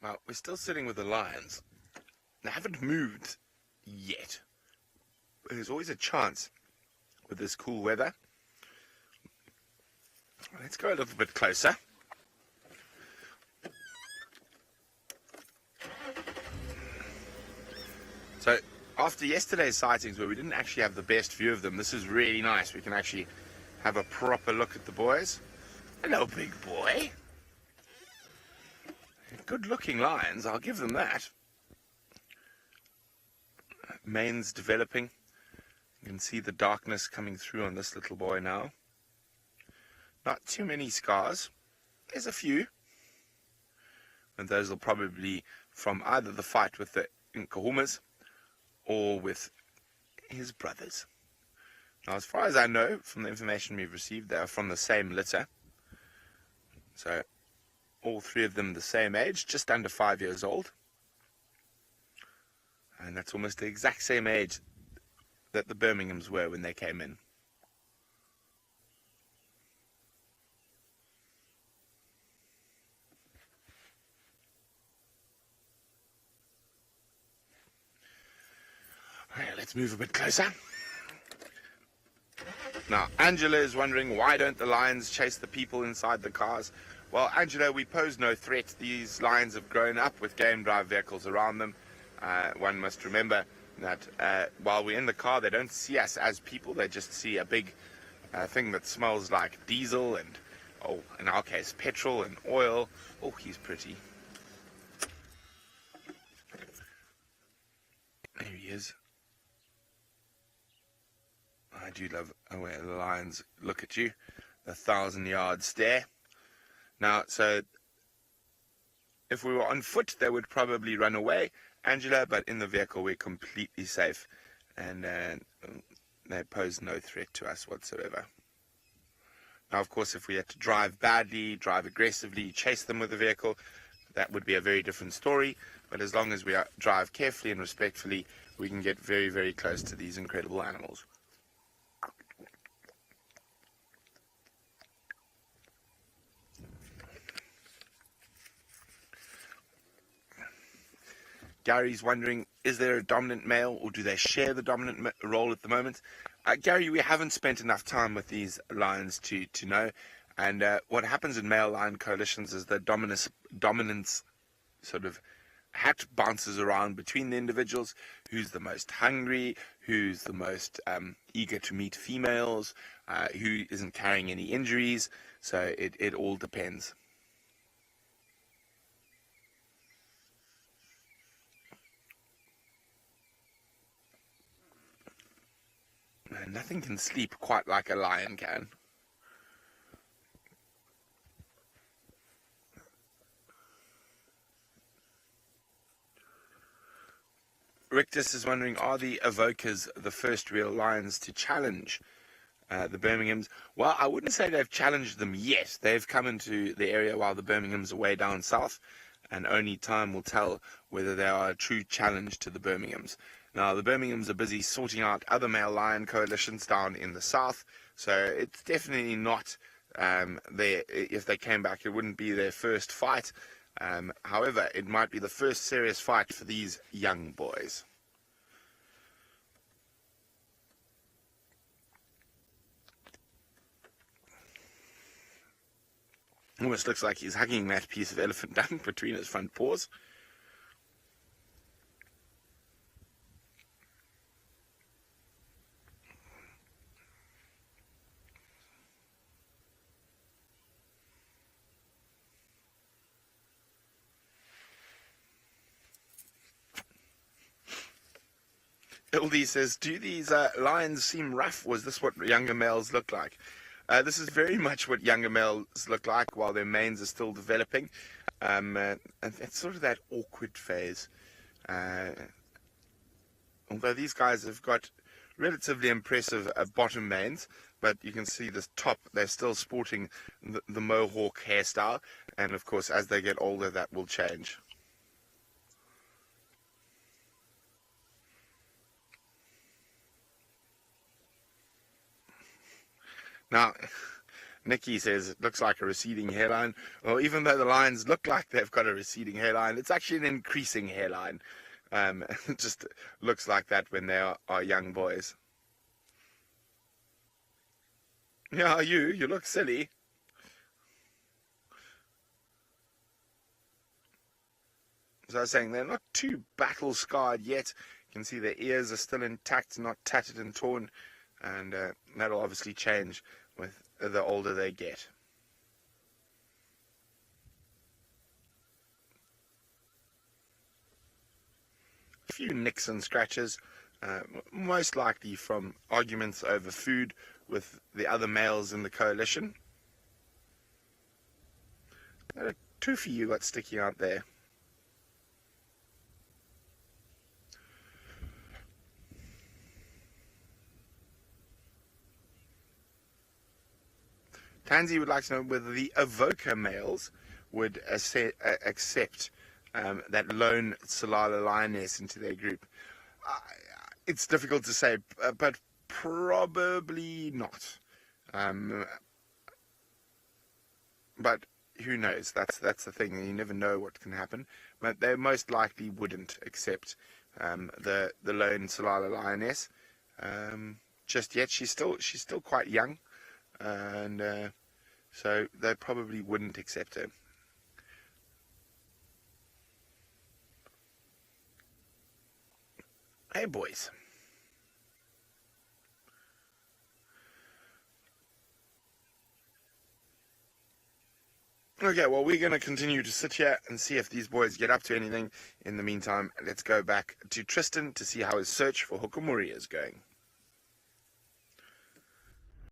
Well, we're still sitting with the lions. They haven't moved yet. But there's always a chance with this cool weather. Let's go a little bit closer. So, after yesterday's sightings where we didn't actually have the best view of them, this is really nice. We can actually have a proper look at the boys. Hello, big boy. Good looking lions, I'll give them that. Mane's developing. You can see the darkness coming through on this little boy now. Not too many scars. There's a few. And those will probably be from either the fight with the Nkahumas or with his brothers. Now, as far as I know, from the information we've received, they are from the same litter. So, all three of them the same age, just under 5 years old. And that's almost the exact same age that the Birminghams were when they came in. All right, let's move a bit closer. Now, Angela is wondering, why don't the lions chase the people inside the cars? Well, Angela, we pose no threat. These lions have grown up with game drive vehicles around them. One must remember that while we're in the car, they don't see us as people. They just see a big thing that smells like diesel and, oh, in our case, petrol and oil. Oh, he's pretty. There he is. I do love the way the lions look at you. The 1,000-yard stare. Now, so if we were on foot, they would probably run away, Angela, but in the vehicle we're completely safe, and they pose no threat to us whatsoever. Now, of course, if we had to drive badly, drive aggressively, chase them with the vehicle, that would be a very different story, but as long as we drive carefully and respectfully, we can get very, very close to these incredible animals. Gary's wondering, is there a dominant male, or do they share the dominant role at the moment? Gary, we haven't spent enough time with these lions to know. And what happens in male lion coalitions is the dominance sort of hat bounces around between the individuals. Who's the most hungry, who's the most eager to meet females, who isn't carrying any injuries. So it all depends. Nothing can sleep quite like a lion can. Rictus is wondering, are the Avocas the first real lions to challenge the Birminghams? Well, I wouldn't say they've challenged them yet. They've come into the area while the Birminghams are way down south, and only time will tell whether they are a true challenge to the Birminghams. Now, the Birminghams are busy sorting out other male lion coalitions down in the south, so it's definitely not if they came back, it wouldn't be their first fight. However, it might be the first serious fight for these young boys. Almost looks like he's hugging that piece of elephant dung between his front paws. Ildi says, do these lions seem rough? Was this what younger males look like? This is very much what younger males look like while their manes are still developing. And it's sort of that awkward phase. Although these guys have got relatively impressive bottom manes, but you can see this top, they're still sporting the mohawk hairstyle. And of course, as they get older, that will change. Now, Nikki says it looks like a receding hairline. Well, even though the lions look like they've got a receding hairline, it's actually an increasing hairline. It just looks like that when they are young boys. Yeah, you look silly. As I was saying, they're not too battle scarred yet. You can see their ears are still intact, not tattered and torn, and that'll obviously change with the older they get. A few nicks and scratches, most likely from arguments over food with the other males in the coalition. A toofy you got sticking out there. Tansy would like to know whether the Avoca males would accept that lone Salala lioness into their group. It's difficult to say, but probably not. But who knows? That's the thing. You never know what can happen. But they most likely wouldn't accept the lone Salala lioness just yet. She's still quite young, and so they probably wouldn't accept her. Hey, boys. Okay, well, we're going to continue to sit here and see if these boys get up to anything. In the meantime, let's go back to Tristan to see how his search for Hukumuri is going.